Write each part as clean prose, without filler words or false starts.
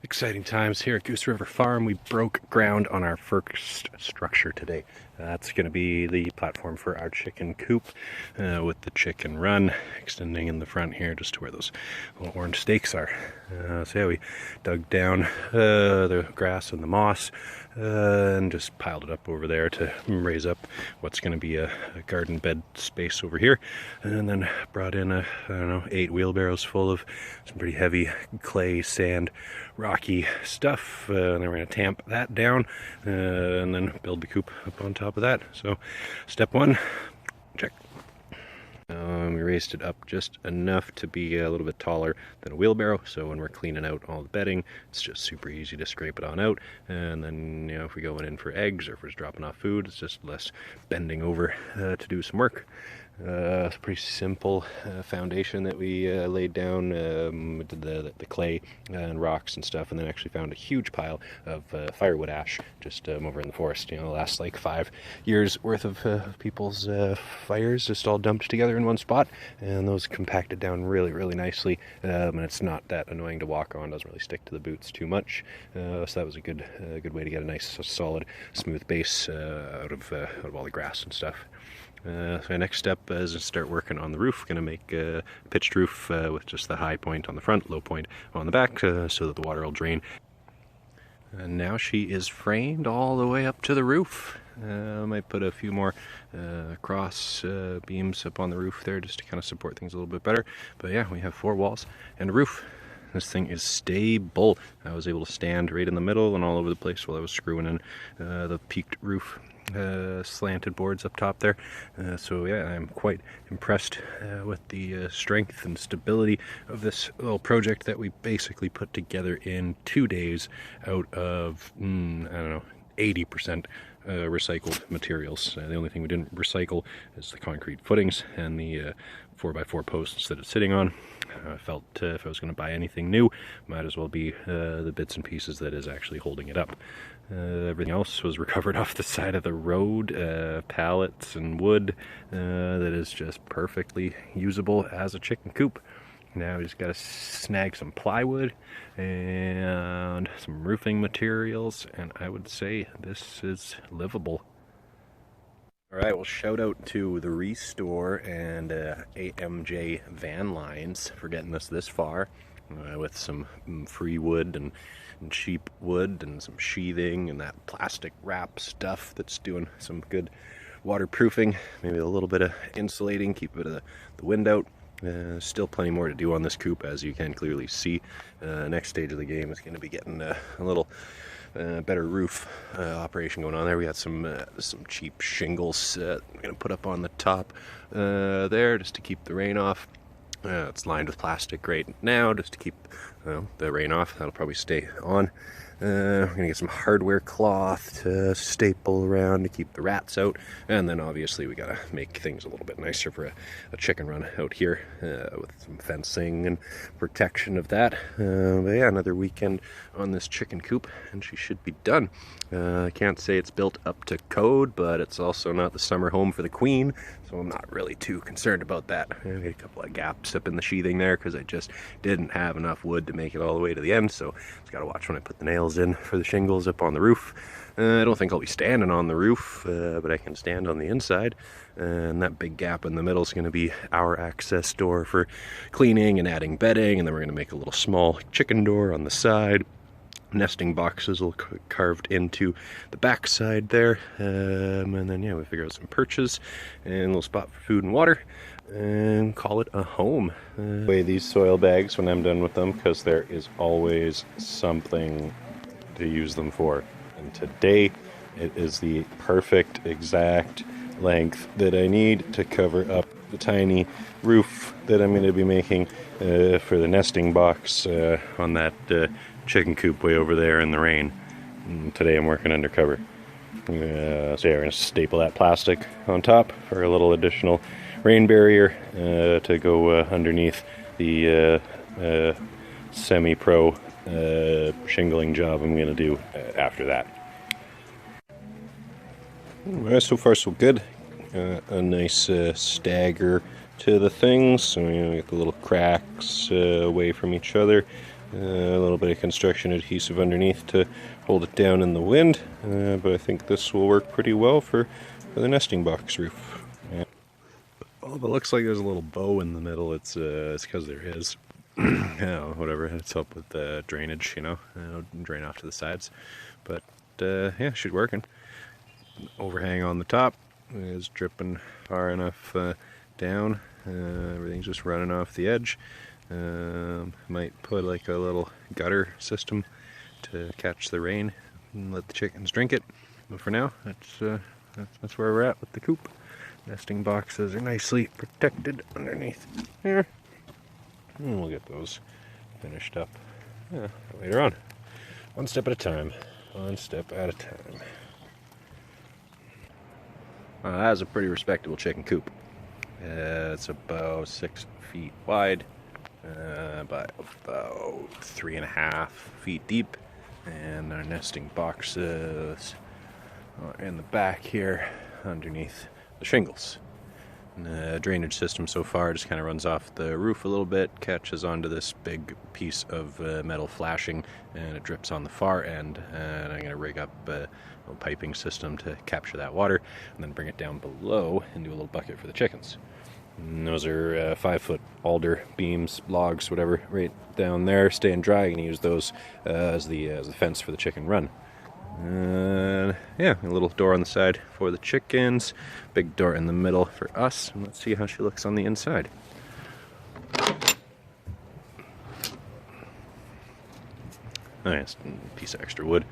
Exciting times here at Goose River Farm. We broke ground on our first structure today. That's going to be the platform for our chicken coop with the chicken run extending in the front here just to where those little orange stakes are. So yeah, we dug down the grass and the moss and just piled it up over there to raise up what's going to be a garden bed space over here, and then brought in I don't know, 8 wheelbarrows full of some pretty heavy clay, sand, rocky stuff, and then we're going to tamp that down and then build the coop up on top of that. So step one, check. We raised it up just enough to be a little bit taller than a wheelbarrow, so when we're cleaning out all the bedding, it's just super easy to scrape it on out. And then, you know, if we're going in for eggs or if we're just dropping off food, it's just less bending over to do some work. It's a pretty simple foundation that we laid down. We did the clay and rocks and stuff, and then actually found a huge pile of firewood ash just over in the forest. You know, the last like 5 years worth of people's fires just all dumped together in one spot, and those compacted down really, really nicely. And it's not that annoying to walk on; doesn't really stick to the boots too much. So that was a good way to get a nice, solid, smooth base out of all the grass and stuff. So my next step is to start working on the roof. Going to make a pitched roof with just the high point on the front, low point on the back, so that the water will drain. And now she is framed all the way up to the roof. I might put a few more cross beams up on the roof there just to kind of support things a little bit better. But yeah, we have 4 walls and a roof. This thing is stable. I was able to stand right in the middle and all over the place while I was screwing in the peaked roof slanted boards up top there. So yeah, I'm quite impressed with the strength and stability of this little project that we basically put together in 2 days out of, I don't know, 80% recycled materials. The only thing we didn't recycle is the concrete footings and the 4x4 posts that it's sitting on. I felt if I was going to buy anything new, might as well be the bits and pieces that is actually holding it up. Everything else was recovered off the side of the road, pallets and wood that is just perfectly usable as a chicken coop. Now we just got to snag some plywood and some roofing materials, and I would say this is livable. Alright, well, shout out to the Restore and AMJ Van Lines for getting us this far with some free wood and cheap wood and some sheathing and that plastic wrap stuff that's doing some good waterproofing, maybe a little bit of insulating, keep a bit of the wind out. Still plenty more to do on this coop, as you can clearly see. Next stage of the game is going to be getting a little better roof operation going on there. We got some cheap shingles I'm going to put up on the top there just to keep the rain off. It's lined with plastic right now just to keep the rain off. That'll probably stay on. We're going to get some hardware cloth to staple around to keep the rats out. And then obviously we got to make things a little bit nicer for a chicken run out here with some fencing and protection of that. But yeah, another weekend on this chicken coop and she should be done. I can't say it's built up to code, but it's also not the summer home for the queen, so I'm not really too concerned about that. I got a couple of gaps up in the sheathing there because I just didn't have enough wood to make it all the way to the end, so just got to watch when I put the nails in for the shingles up on the roof. I don't think I'll be standing on the roof, but I can stand on the inside, and that big gap in the middle is going to be our access door for cleaning and adding bedding, and then we're going to make a little small chicken door on the side. Nesting boxes will carved into the back side there, and then yeah, we figure out some perches and a little spot for food and water and call it a home. Weigh these soil bags when I'm done with them because there is always something to use them for, and today it is the perfect exact length that I need to cover up the tiny roof that I'm going to be making for the nesting box on that chicken coop way over there in the rain. And today I'm working undercover. So yeah, we're going to staple that plastic on top for a little additional rain barrier to go underneath the semi-pro shingling job I'm going to do after that. So far so good. A nice stagger to the things, so we get the little cracks away from each other. A little bit of construction adhesive underneath to hold it down in the wind, but I think this will work pretty well for the nesting box roof. Oh, but it looks like there's a little bow in the middle. It's because there is. Whatever. It's help with the drainage, drain off to the sides. But yeah, should work. And overhang on the top is dripping far enough down. Everything's just running off the edge. Might put like a little gutter system to catch the rain and let the chickens drink it. But for now, that's where we're at with the coop. Nesting boxes are nicely protected underneath here. And we'll get those finished up later on. One step at a time. One step at a time. That is a pretty respectable chicken coop. It's about 6 feet wide, by about 3.5 feet deep. And our nesting boxes are in the back here underneath the shingles. And the drainage system so far just kind of runs off the roof a little bit, catches onto this big piece of metal flashing, and it drips on the far end. And I'm going to rig up a little piping system to capture that water and then bring it down below into a little bucket for the chickens. And those are 5-foot alder beams, logs, whatever, right down there, staying dry. You can use those as the fence for the chicken run. Yeah, a little door on the side for the chickens, big door in the middle for us, and let's see how she looks on the inside. Nice piece of extra wood,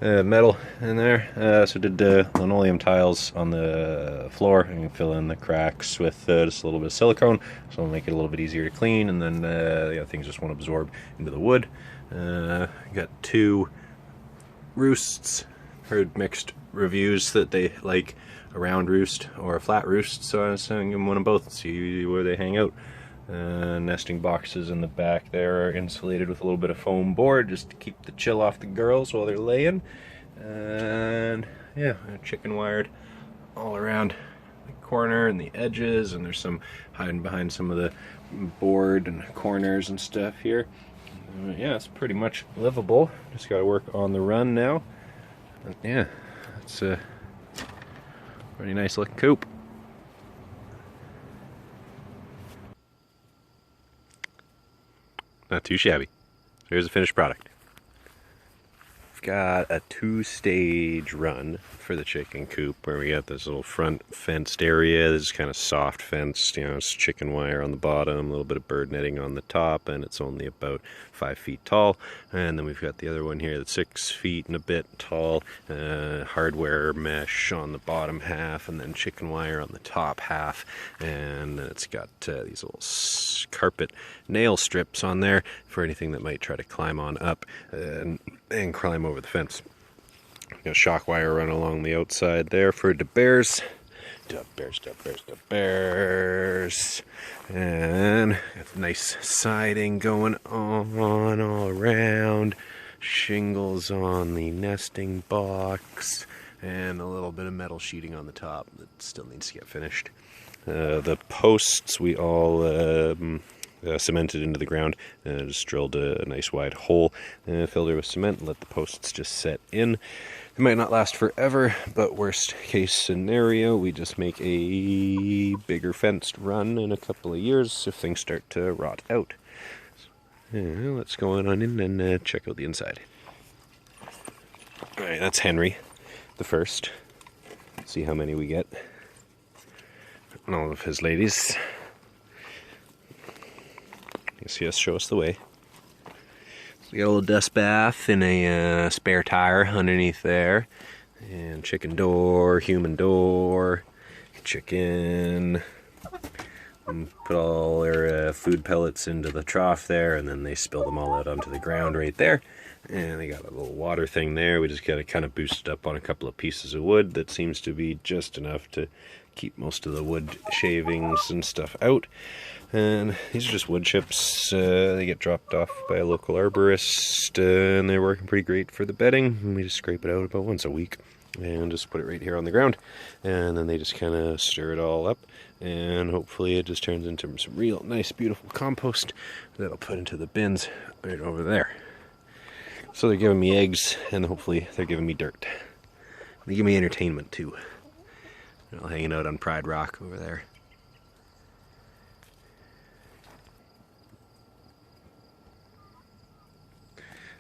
metal in there. So did linoleum tiles on the floor, and you can fill in the cracks with just a little bit of silicone, so it'll make it a little bit easier to clean, and then the other things just won't absorb into the wood. Got 2 roosts. Heard mixed reviews that they like a round roost or a flat roost, so I was sending them one of both and see where they hang out. Nesting boxes in the back there are insulated with a little bit of foam board just to keep the chill off the girls while they're laying. And yeah, chicken wired all around the corner and the edges, and there's some hiding behind some of the board and corners and stuff here. Yeah, it's pretty much livable. Just got to work on the run now. But yeah, it's a pretty nice looking coop. Not too shabby. Here's the finished product. We've got a 2-stage run for the chicken coop, where we got this little front fenced area. This is kind of soft fenced, it's chicken wire on the bottom, a little bit of bird netting on the top, and it's only about 5 feet tall. And then we've got the other one here that's 6 feet and a bit tall, hardware mesh on the bottom half, and then chicken wire on the top half. And then it's got these little carpet nail strips on there for anything that might try to climb on up and climb over the fence. Got shock wire run along the outside there for the bears. And got nice siding going on all around. Shingles on the nesting box. And a little bit of metal sheeting on the top that still needs to get finished. The posts we all cemented into the ground, and just drilled a nice wide hole, filled it with cement, and let the posts just set in. It might not last forever, but worst case scenario, we just make a bigger fenced run in a couple of years if things start to rot out. So, let's go on in and check out the inside. Alright, that's Henry, the first. Let's see how many we get. And all of his ladies. You see us, show us the way. We got a little dust bath and a spare tire underneath there. And chicken door, human door, chicken. And put all their food pellets into the trough there, and then they spill them all out onto the ground right there. And they got a little water thing there. We just got to kind of boost it up on a couple of pieces of wood that seems to be just enough to keep most of the wood shavings and stuff out. And these are just wood chips. They get dropped off by a local arborist, and they're working pretty great for the bedding. And we just scrape it out about once a week and just put it right here on the ground. And then they just kind of stir it all up and hopefully it just turns into some real nice, beautiful compost that I'll put into the bins right over there. So they're giving me eggs, and hopefully they're giving me dirt. They give me entertainment too. They're all hanging out on Pride Rock over there.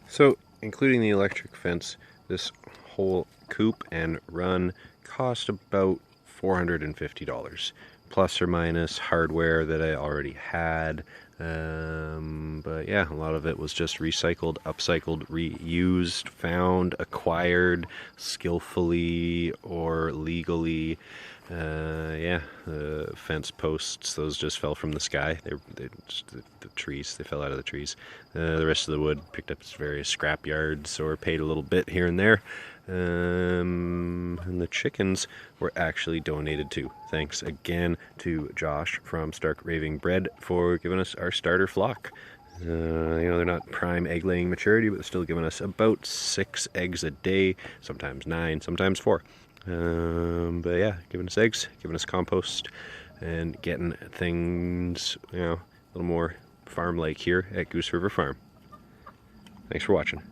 So, including the electric fence, this whole coop and run cost about $450, plus or minus hardware that I already had. But yeah, a lot of it was just recycled, upcycled, reused, found, acquired skillfully or legally. Yeah, the fence posts, those just fell from the sky. They just, the trees, they fell out of the trees. The rest of the wood picked up various scrap yards or paid a little bit here and there. And the chickens were actually donated to. Thanks again to Josh from Stark Raving Bread for giving us our starter flock. You know, they're not prime egg laying maturity, but they're still giving us about 6 eggs a day, sometimes 9, sometimes 4. But yeah, giving us eggs, giving us compost, and getting things, you know, a little more farm-like here at Goose River Farm. Thanks for watching.